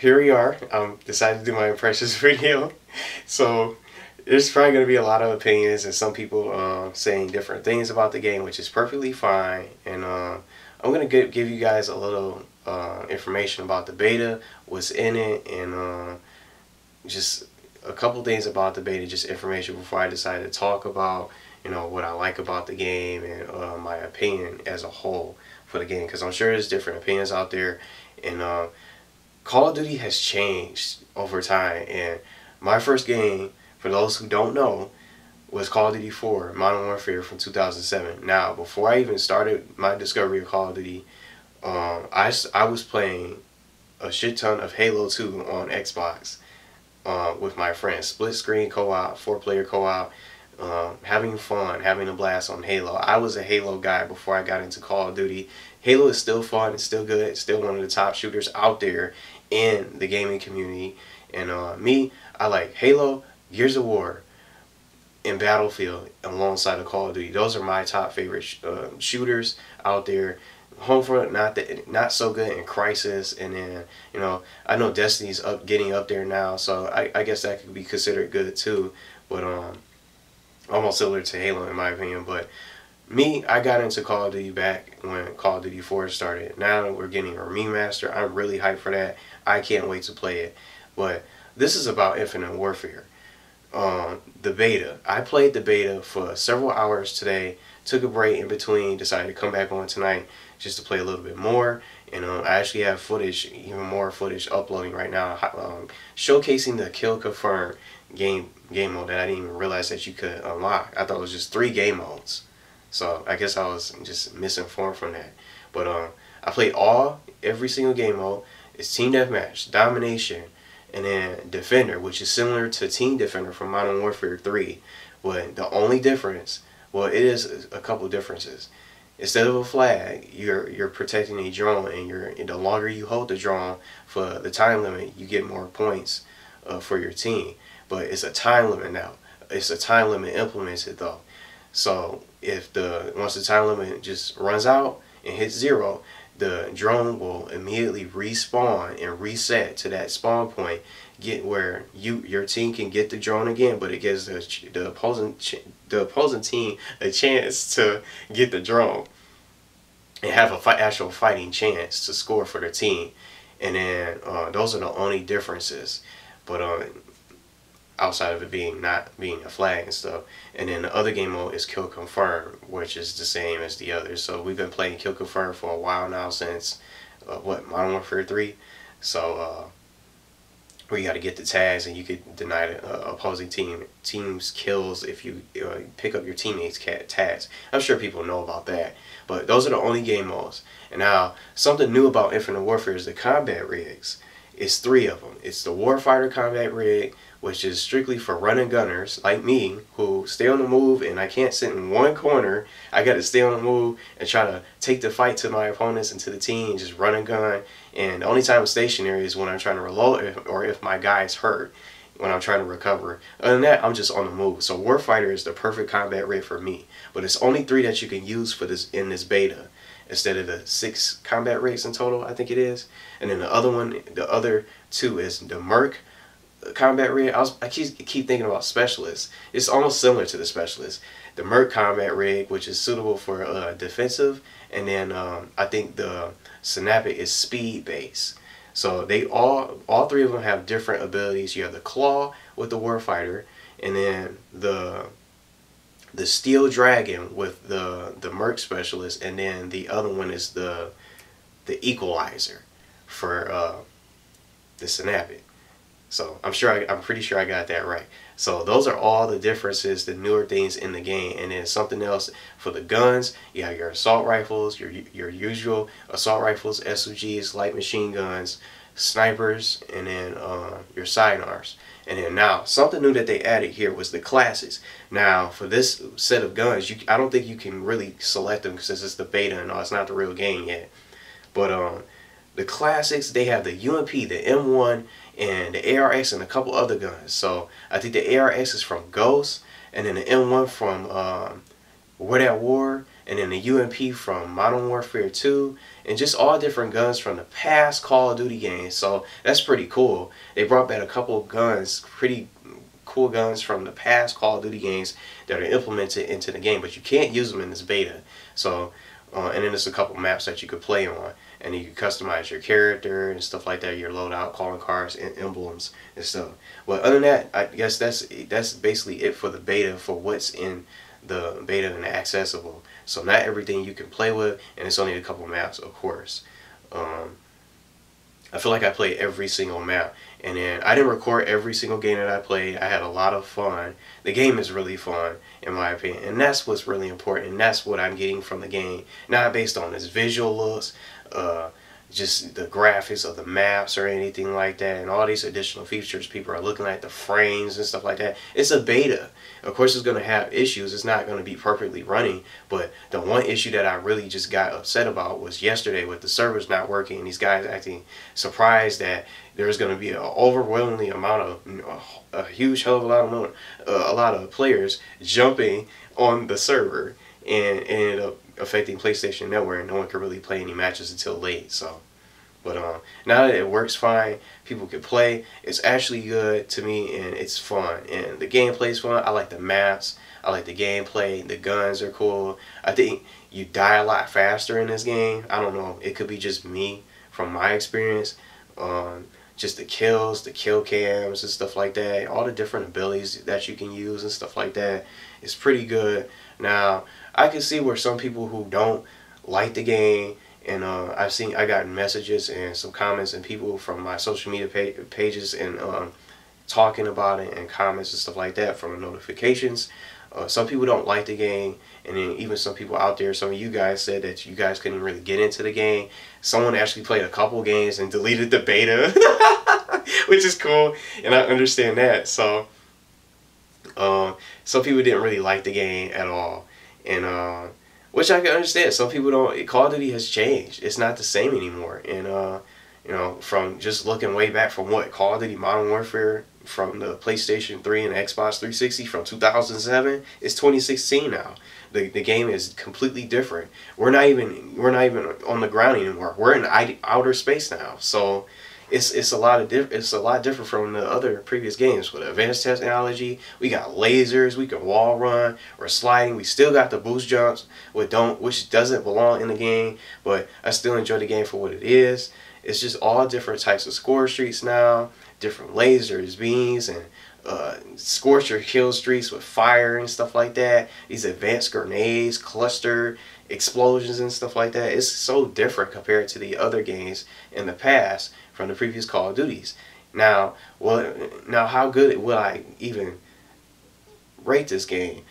here we are. Decided to do my impressions video. So there's probably going to be a lot of opinions and some people saying different things about the game, which is perfectly fine. And I'm going to give you guys a little information about the beta, what's in it, and just a couple things about the beta, just information before I decide to talk about, what I like about the game and my opinion as a whole for the game, because I'm sure there's different opinions out there. And Call of Duty has changed over time, and my first game, for those who don't know, was Call of Duty 4 Modern Warfare from 2007. Now, before I even started my discovery of Call of Duty, I was playing a shit ton of Halo 2 on Xbox with my friends. Split screen co-op, 4-player co-op, having fun, having a blast on Halo. I was a Halo guy before I got into Call of Duty. Halo is still fun, it's still good, it's still one of the top shooters out there in the gaming community. And I like Halo, Gears of War, and Battlefield alongside of Call of Duty. Those are my top favorite shooters out there. Homefront, not so good, in Crisis, and then I know Destiny's getting up there now, so I guess that could be considered good too. But almost similar to Halo in my opinion. But I got into Call of Duty back when Call of Duty 4 started. Now we're getting a remaster. I'm really hyped for that. I can't wait to play it. But this is about Infinite Warfare. The beta. I played the beta for several hours today. Took a break in between. Decided to come back on tonight just to play a little bit more. And I actually have footage, even more footage uploading right now, showcasing the Kill Confirm game mode that I didn't even realize that you could unlock. I thought it was just 3 game modes. So I guess I was just misinformed from that. But I played every single game mode. It's Team Deathmatch, Domination, and then Defender, which is similar to Team Defender from Modern Warfare 3. But the only difference, well, it is a couple differences. Instead of a flag, you're protecting a drone, and the longer you hold the drone for the time limit, you get more points for your team. But it's a time limit now. It's a time limit implemented though. So once the time limit just runs out and hits 0, the drone will immediately respawn and reset to that spawn point, where your team can get the drone again, but it gives the opposing team a chance to get the drone and have a actual fighting chance to score for their team. And then those are the only differences. But outside of it not being a flag and stuff. And then the other game mode is Kill Confirm, which is the same as the others. So we've been playing Kill Confirm for a while now, since Modern Warfare 3. So where you got to get the tags, and you could deny the opposing team's kills if you pick up your teammates' tags. I'm sure people know about that, but those are the only game modes. And now something new about Infinite Warfare is the combat rigs. It's 3 of them. It's the Warfighter combat rig, which is strictly for running gunners like me, who stay on the move, and I can't sit in one corner. I got to stay on the move and try to take the fight to my opponents and to the team, and just run and gun. And the only time I'm stationary is when I'm trying to reload, or if my guy's hurt, when I'm trying to recover. Other than that, I'm just on the move. So Warfighter is the perfect combat rig for me. But it's only 3 that you can use for this in this beta, instead of the 6 combat rigs in total, I think it is. And then the other 2 is the Merc combat rig. I keep thinking about Specialist. It's almost similar to the Specialist. The Merc combat rig, which is suitable for defensive, and then I think the Synaptic is speed based. So they all 3 of them have different abilities. You have the Claw with the Warfighter, and then the Steel Dragon with the Merc Specialist, and then the other one is the Equalizer for the Synaptic. So I'm pretty sure I got that right. So those are all the differences, the newer things in the game. And then something else for the guns, you have your assault rifles, your usual assault rifles, SMGs, light machine guns, snipers, and then your sidearms. And then now something new that they added here was the classes. Now for this set of guns, I don't think you can really select them since it's the beta and all. It's not the real game yet. But the classics, they have the UMP, the M1, and the ARX, and a couple other guns. So I think the ARX is from Ghost, and then the M1 from War at War, and then the UMP from Modern Warfare 2, and just all different guns from the past Call of Duty games. So that's pretty cool. They brought back a couple of guns, pretty cool guns from the past Call of Duty games that are implemented into the game, but you can't use them in this beta. So, and then there's a couple maps that you could play on, and you can customize your character and stuff like that, your loadout, calling cards, and emblems and stuff. Well, other than that, I guess that's basically it for the beta, for what's in the beta and accessible. So not everything you can play with, and it's only a couple maps, of course. I feel like I played every single map, and then I didn't record every single game that I played. I had a lot of fun. The game is really fun, in my opinion, and that's what's really important, and that's what I'm getting from the game. Not based on its visual looks, just the graphics of the maps or anything like that, and all these additional features. People are looking at the frames and stuff like that. It's a beta. Of course it's going to have issues. It's not going to be perfectly running, but the one issue that I really just got upset about was yesterday with the servers not working, and these guys acting surprised that there's going to be an overwhelmingly amount of, a huge hell of a lot of players jumping on the server, and ended up affecting PlayStation Network, and no one could really play any matches until late. So, but now that it works fine, people can play. It's actually good to me, and it's fun, and the gameplay is fun. I like the maps. I like the gameplay. The guns are cool. I think you die a lot faster in this game. I don't know. It could be just me from my experience. Just the kills, the kill cams and stuff like that. All the different abilities that you can use and stuff like that. It's pretty good. Now, I can see where some people who don't like the game, and I got messages and some comments and people from my social media pages and talking about it, and comments and stuff like that from the notifications. Some people don't like the game, and then even some people out there, some of you guys said that you guys couldn't really get into the game. Someone actually played a couple games and deleted the beta, which is cool, and I understand that. So some people didn't really like the game at all, and which I can understand. Some people don't. Call of Duty has changed. It's not the same anymore, and you know, from just looking way back from what Call of Duty Modern Warfare from the PlayStation 3 and Xbox 360 from 2007, it's 2016 now. The game is completely different. We're not even on the ground anymore. We're in outer space now. So it's a lot different from the other previous games. With advanced technology, we got lasers, we can wall run, we're sliding, we still got the boost jumps, which doesn't belong in the game, but I still enjoy the game for what it is. It's just all different types of score streaks now, different lasers, beams, and scorcher kill streaks with fire and stuff like that. These advanced grenades, cluster explosions and stuff like that. It's so different compared to the other games in the past from the previous Call of Duties. Now, how good will I even rate this game?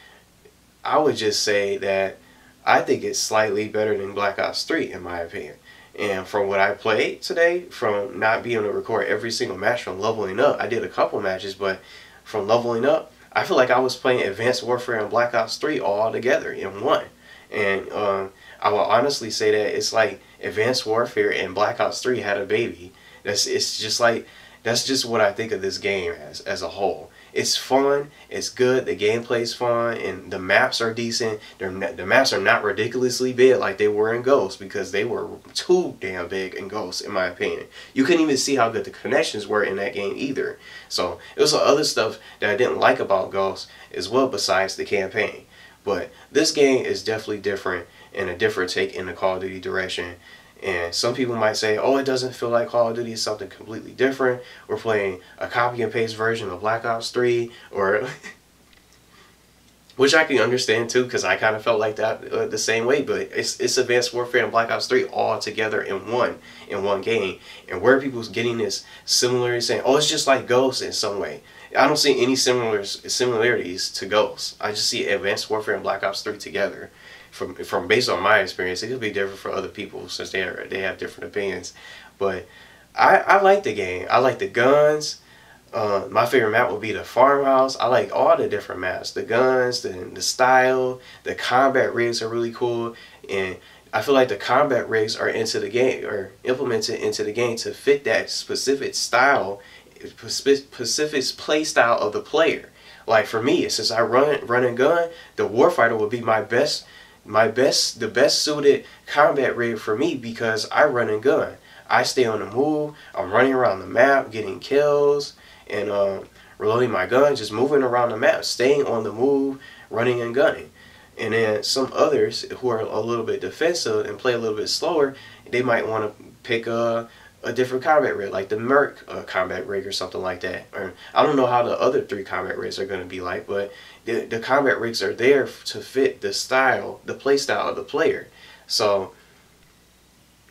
I would just say that I think it's slightly better than Black Ops 3 in my opinion. And from what I played today, from not being able to record every single match, from leveling up, I did a couple matches, but from leveling up, I feel like I was playing Advanced Warfare and Black Ops 3 all together in one. And I will honestly say that it's like Advanced Warfare and Black Ops 3 had a baby. That's just what I think of this game as a whole. It's fun, it's good, the gameplay's fun, and the maps are decent. The maps are not ridiculously big like they were in Ghost, because they were too damn big in Ghost, in my opinion. You couldn't even see how good the connections were in that game either. So it was some other stuff that I didn't like about Ghost as well, besides the campaign. But this game is definitely different, and a different take in the Call of Duty direction. And some people might say, oh, it doesn't feel like Call of Duty, is something completely different. We're playing a copy and paste version of Black Ops 3, or which I can understand too, because I kind of felt like that the same way. But it's Advanced Warfare and Black Ops 3 all together in one game. And where people's getting this similarity, saying, oh, it's just like Ghost in some way. I don't see any similarities to Ghost. I just see Advanced Warfare and Black Ops 3 together. From based on my experience, it could be different for other people since they have different opinions. But I like the game. I like the guns. My favorite map would be the farmhouse. I like all the different maps, the guns, the style, the combat rigs are really cool, and I feel like the combat rigs are into the game, or implemented into the game to fit that specific style, specific play style of the player. Like for me, since I run and gun, the warfighter would be my best the best suited combat rig for me because I run and gun. I stay on the move. I'm running around the map, getting kills, and reloading my gun, just moving around the map, staying on the move, running and gunning. And then some others who are a little bit defensive and play a little bit slower, they might want to pick a different combat rig, like the Merc combat rig or something like that. Or I don't know how the other 3 combat rigs are going to be like, but the combat rigs are there to fit the style, the play style of the player. So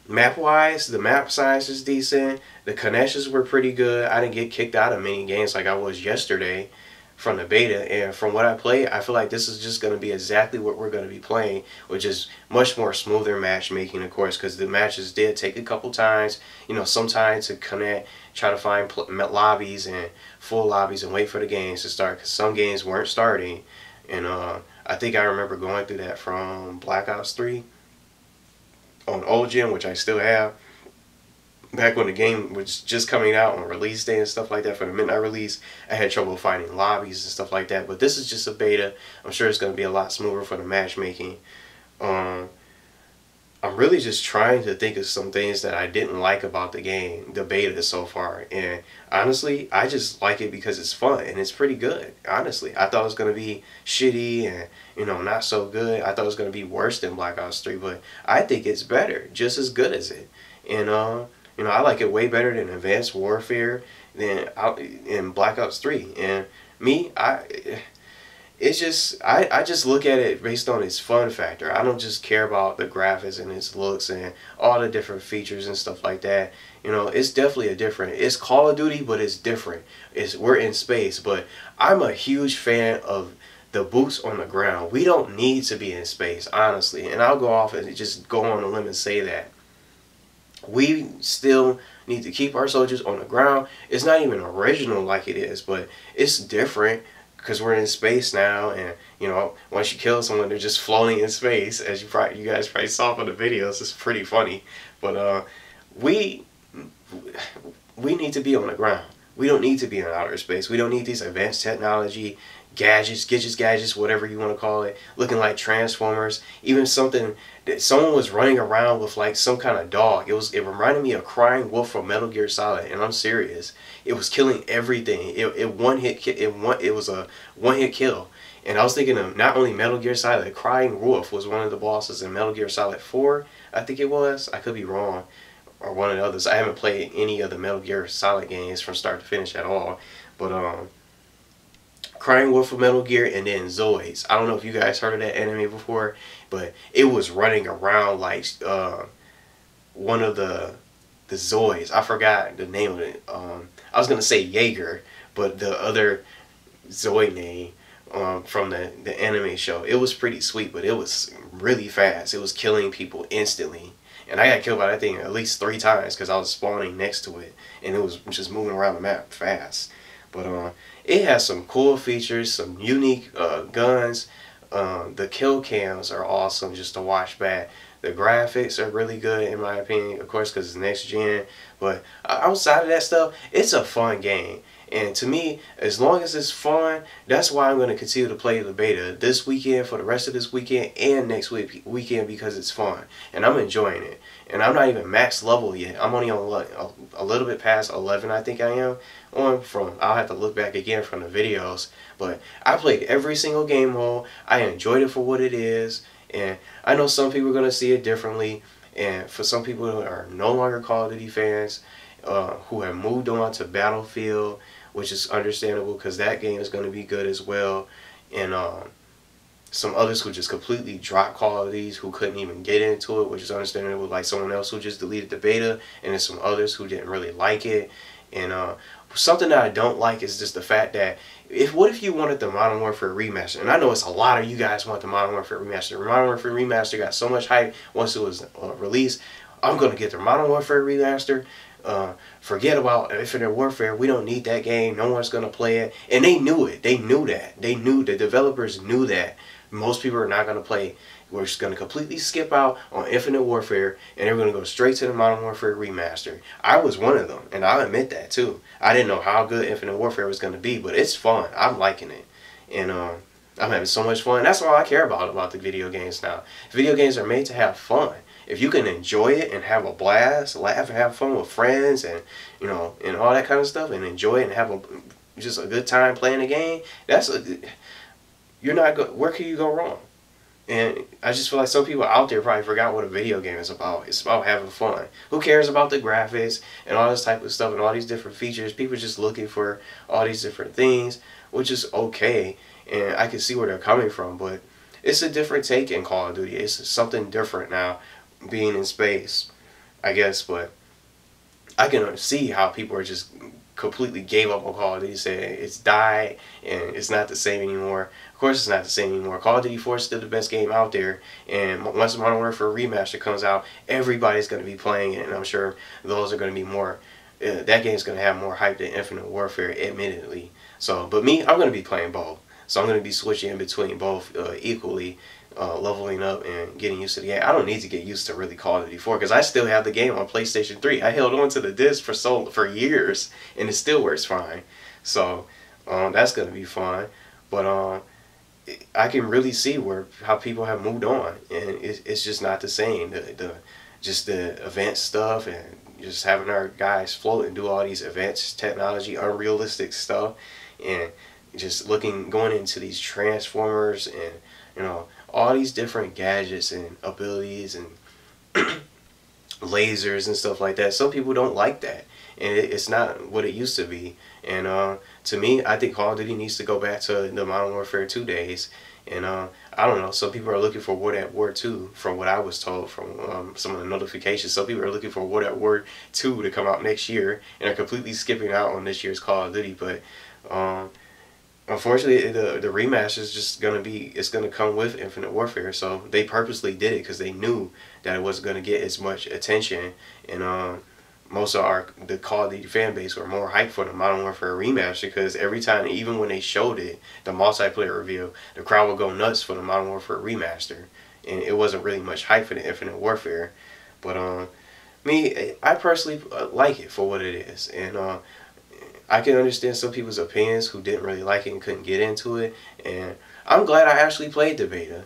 map wise, the map size is decent. The connections were pretty good. I didn't get kicked out of many games like I was yesterday from the beta, and from what I played, I feel like this is just going to be exactly what we're going to be playing, which is much more smoother matchmaking, of course, because the matches did take a couple times, some time to connect, try to find lobbies and full lobbies and wait for the games to start, because some games weren't starting, and I think I remember going through that from Black Ops 3 on Old Gen, which I still have. Back when the game was just coming out on release day and stuff like that, for the midnight release, I had trouble finding lobbies and stuff like that. But this is just a beta. I'm sure it's going to be a lot smoother for the matchmaking. I'm really just trying to think of some things that I didn't like about the game, the beta so far. And honestly, I just like it because it's fun and it's pretty good. Honestly, I thought it was going to be shitty and not so good. I thought it was going to be worse than Black Ops 3, but I think it's better, just as good as it. And I like it way better than Advanced Warfare than in Black Ops 3. And me, I just look at it based on its fun factor. I don't just care about the graphics and its looks and all the different features and stuff like that. It's definitely it's Call of Duty, but it's different. We're in space, but I'm a huge fan of the boots on the ground. We don't need to be in space, honestly. And I'll go off and just go on a limb and say that. We still need to keep our soldiers on the ground. It's not even original like it is, but it's different because we're in space now, and once you kill someone, they're just floating in space, as you guys probably saw from the videos. It's pretty funny, but we need to be on the ground. We don't need to be in outer space. We don't need these advanced technology, gadgets, whatever you want to call it, looking like Transformers. Even something that someone was running around with like some kind of dog. It reminded me of Crying Wolf from Metal Gear Solid, and I'm serious. It was killing everything. It was a one-hit kill. And I was thinking of not only Metal Gear Solid, Crying Wolf was one of the bosses in Metal Gear Solid 4, I think it was. I could be wrong. Or one of the others. I haven't played any of the Metal Gear Solid games from start to finish at all. But Crying Wolf of Metal Gear, and then Zoids. I don't know if you guys heard of that anime before, but it was running around like one of the Zoids. I forgot the name of it. I was gonna say Jaeger, but the other Zoid name from the anime show. It was pretty sweet, but it was really fast. It was killing people instantly. And I got killed by that thing at least 3 times because I was spawning next to it, and it was just moving around the map fast. But it has some cool features, some unique guns. The kill cams are awesome just to watch back. The graphics are really good in my opinion, of course, because it's next gen. But outside of that stuff, it's a fun game. And to me, as long as it's fun, that's why I'm going to continue to play the beta this weekend, for the rest of this weekend, and next weekend, because it's fun. And I'm enjoying it. And I'm not even max level yet. I'm only on a little bit past 11, I think I am. I'll have to look back again from the videos. But I played every single game mode. I enjoyed it for what it is. And I know some people are going to see it differently. And for some people who are no longer Call of Duty fans, who have moved on to Battlefield, which is understandable because that game is going to be good as well. And some others who just completely dropped Call of Duty, who couldn't even get into it, which is understandable, like someone else who just deleted the beta, and then some others who didn't really like it. And something that I don't like is just the fact that what if you wanted the Modern Warfare Remaster? And I know it's a lot of you guys want the Modern Warfare Remaster. The Modern Warfare Remaster got so much hype once it was released. I'm going to get the Modern Warfare Remaster. Forget about Infinite Warfare. We don't need that game. No one's going to play it. And they knew it. They knew that. The developers knew that most people are not going to play. We're just going to completely skip out on Infinite Warfare, and they're going to go straight to the Modern Warfare Remaster. I was one of them, and I'll admit that too. I didn't know how good Infinite Warfare was going to be, but it's fun. I'm liking it. And I'm having so much fun. That's all I care about the video games now. Video games are made to have fun. If you can enjoy it and have a blast, laugh and have fun with friends, and and all that kind of stuff, and enjoy it and have just a good time playing the game, you're not go. Where can you go wrong? And I just feel like some people out there probably forgot what a video game is about. It's about having fun. Who cares about the graphics and all this type of stuff and all these different features? People are just looking for all these different things, which is okay. And I can see where they're coming from, but it's a different take in Call of Duty. It's something different now, being in space, I guess. But I can see how people are just completely gave up on Call of Duty, saying it's died and it's not the same anymore. Of course it's not the same anymore. Call of Duty 4 is still the best game out there, and once Modern Warfare Remaster comes out, everybody's going to be playing it, and I'm sure those are going to be more, that game's going to have more hype than Infinite Warfare, admittedly. So, but me, I'm going to be playing both. So I'm going to be switching in between both equally, leveling up and getting used to the game. I don't need to get used to really Call of Duty 4 because I still have the game on PlayStation 3. I held on to the disc for years, and it still works fine. So that's going to be fun. But I can really see how people have moved on, and it's just not the same. Just the event stuff and just having our guys float and do all these advanced technology, unrealistic stuff, and just going into these transformers and all these different gadgets and abilities and lasers and stuff like that. Some people don't like that, and it's not what it used to be. And to me, I think Call of Duty needs to go back to the Modern Warfare 2 days. And I don't know, some people are looking for World at War 2, from what I was told from some of the notifications. Some people are looking for World at War 2 to come out next year, and are completely skipping out on this year's Call of Duty. But unfortunately, the remaster is just it's gonna come with Infinite Warfare. So they purposely did it because they knew that it wasn't gonna get as much attention, and most of the Call of Duty fan base were more hyped for the Modern Warfare Remaster, because every time, even when they showed it, the multiplayer reveal, the crowd would go nuts for the Modern Warfare Remaster, and it wasn't really much hype for the Infinite Warfare. But I personally like it for what it is, and I can understand some people's opinions who didn't really like it and couldn't get into it, and I'm glad I actually played the beta.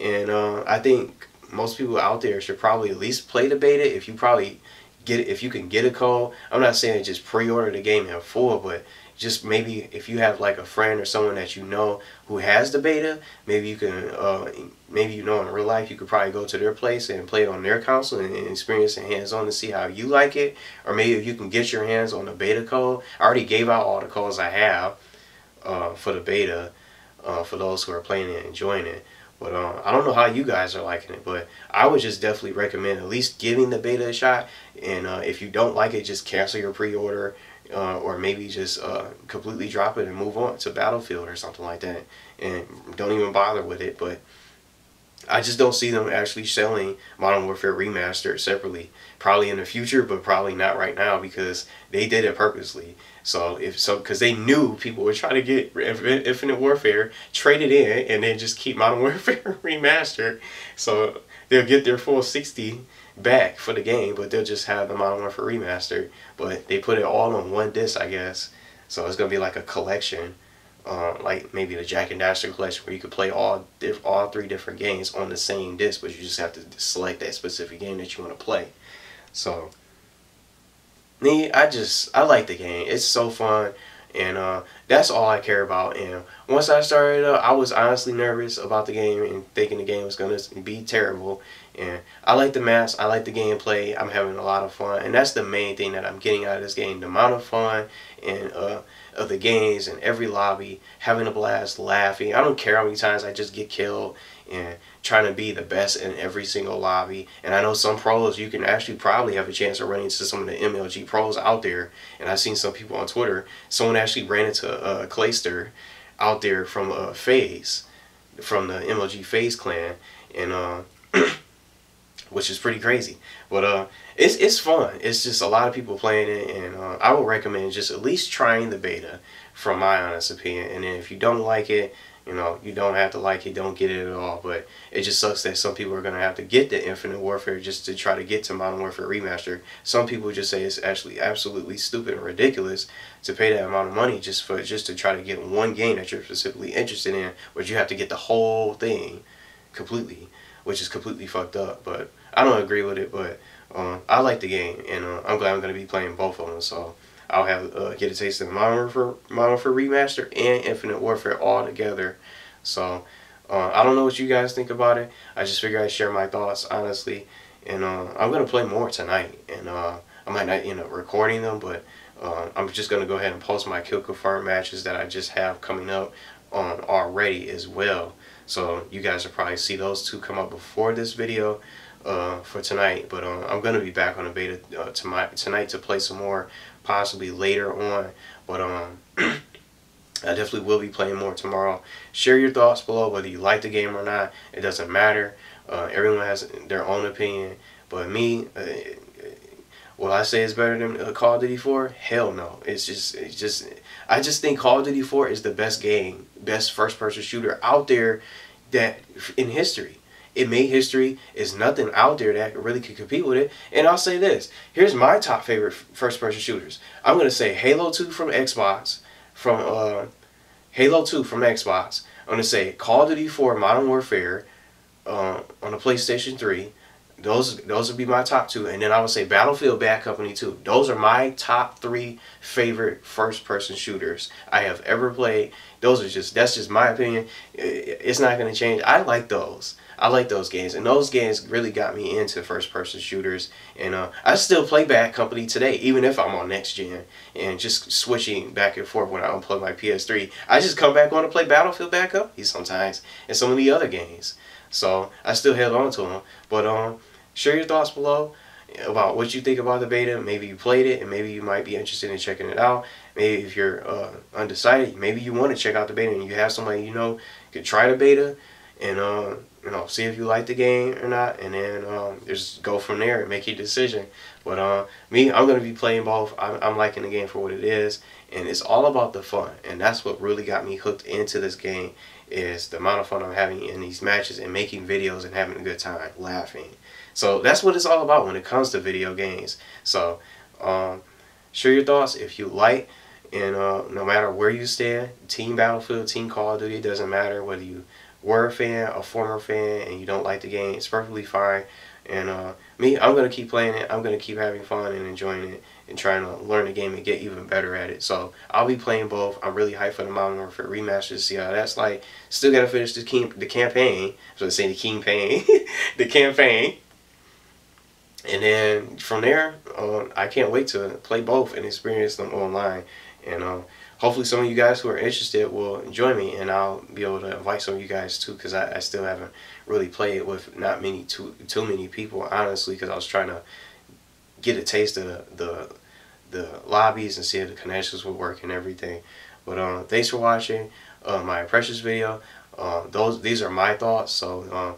And I think most people out there should probably at least play the beta if you can get a code. I'm not saying just pre-order the game in full, but just maybe if you have like a friend or someone that you know who has the beta, maybe you can, maybe in real life, you could probably go to their place and play it on their console and experience it hands-on to see how you like it. Or maybe if you can get your hands on the beta code. I already gave out all the codes I have for the beta for those who are playing it and enjoying it. But I don't know how you guys are liking it, but I would just definitely recommend at least giving the beta a shot. And if you don't like it, just cancel your pre-order, or maybe just completely drop it and move on to Battlefield or something like that, and don't even bother with it. But I just don't see them actually selling Modern Warfare Remastered separately. Probably in the future, but probably not right now, because they did it purposely. Because they knew people were trying to get Infinite Warfare, trade it in, and then just keep Modern Warfare Remastered. So they'll get their full 60 back for the game, but they'll just have the Modern Warfare Remastered. But they put it all on one disc, I guess. So it's gonna be like a collection, like maybe the Jak and Daxter collection, where you could play all 3 different games on the same disc, but you just have to select that specific game that you want to play. So me, I like the game. It's so fun, and that's all I care about. And once I started up, I was honestly nervous about the game and thinking the game was going to be terrible. And I like the maps, I like the gameplay, I'm having a lot of fun, and that's the main thing that I'm getting out of this game. The amount of fun and of the games and every lobby, having a blast, laughing. I don't care how many times I just get killed, and trying to be the best in every single lobby. And I know some pros, you can actually probably have a chance of running into some of the MLG pros out there. And I've seen some people on Twitter, someone actually ran into Clayster out there from FaZe, from the MLG FaZe clan, and which is pretty crazy. But it's fun. It's just a lot of people playing it, and I would recommend just at least trying the beta, from my honest opinion. And then if you don't like it, You know, you don't have to like it, don't get it at all, but it just sucks that some people are going to have to get the Infinite Warfare just to try to get to Modern Warfare Remastered. Some people just say it's actually absolutely stupid and ridiculous to pay that amount of money just to try to get one game that you're specifically interested in, but you have to get the whole thing completely, which is completely fucked up. But I don't agree with it, but I like the game, and I'm glad I'm going to be playing both of them, so I'll have get a taste of Modern Warfare Remaster and Infinite Warfare all together. So I don't know what you guys think about it. I just figured I'd share my thoughts honestly, and I'm gonna play more tonight, and I might not end up recording them, but I'm just gonna go ahead and post my Kill Confirm matches that I just have coming up on already as well. So you guys will probably see those two come up before this video for tonight, but I'm gonna be back on the beta tonight to play some more, possibly later on, but I definitely will be playing more tomorrow. Share your thoughts below, whether you like the game or not. It doesn't matter. Everyone has their own opinion, but me, will I say it's better than Call of Duty 4? Hell no. I just think Call of Duty 4 is the best game, best first-person shooter out there that in history. It made history. There's nothing out there that really could compete with it. And I'll say this. Here's my top favorite first-person shooters. I'm going to say Halo 2 from Xbox. Halo 2 from Xbox. I'm going to say Call of Duty 4 Modern Warfare on the PlayStation 3. Those would be my top two. And then I would say Battlefield Bad Company 2. Those are my top 3 favorite first-person shooters I have ever played. That's just my opinion. It's not going to change. I like those. I like those games, and those games really got me into first-person shooters. And I still play Bad Company today, even if I'm on next gen and just switching back and forth when I unplug my PS3. I just come back on to play Battlefield Bad Company sometimes and some of the other games. So I still held on to them. But share your thoughts below about what you think about the beta. Maybe you played it, and maybe you might be interested in checking it out. Maybe if you're undecided, maybe you want to check out the beta and you have somebody you know could try the beta and you know, see if you like the game or not, and then just go from there and make your decision. But me, I'm gonna be playing both. I'm liking the game for what it is, and it's all about the fun, and that's what really got me hooked into this game, is the amount of fun I'm having in these matches and making videos and having a good time, laughing. So that's what it's all about when it comes to video games. So share your thoughts if you like, and no matter where you stand, Team Battlefield, Team Call of Duty, it doesn't matter whether you were a fan, a former fan, and you don't like the game, it's perfectly fine. And me, I'm going to keep playing it. I'm going to keep having fun and enjoying it and trying to learn the game and get even better at it. So I'll be playing both. I'm really hyped for the Modern Warfare Remastered to see how that's like. Still got to finish the campaign. So I say the campaign. The campaign. And then from there, I can't wait to play both and experience them online. And hopefully some of you guys who are interested will join me, and I'll be able to invite some of you guys too, because I still haven't really played with not many too many people, honestly, because I was trying to get a taste of the lobbies and see if the connections would work and everything. But thanks for watching my impressions video. These are my thoughts, so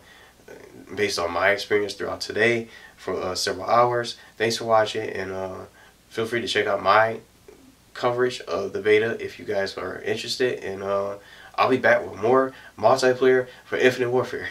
based on my experience throughout today for several hours. Thanks for watching, and feel free to check out my coverage of the beta if you guys are interested, and I'll be back with more multiplayer for Infinite Warfare.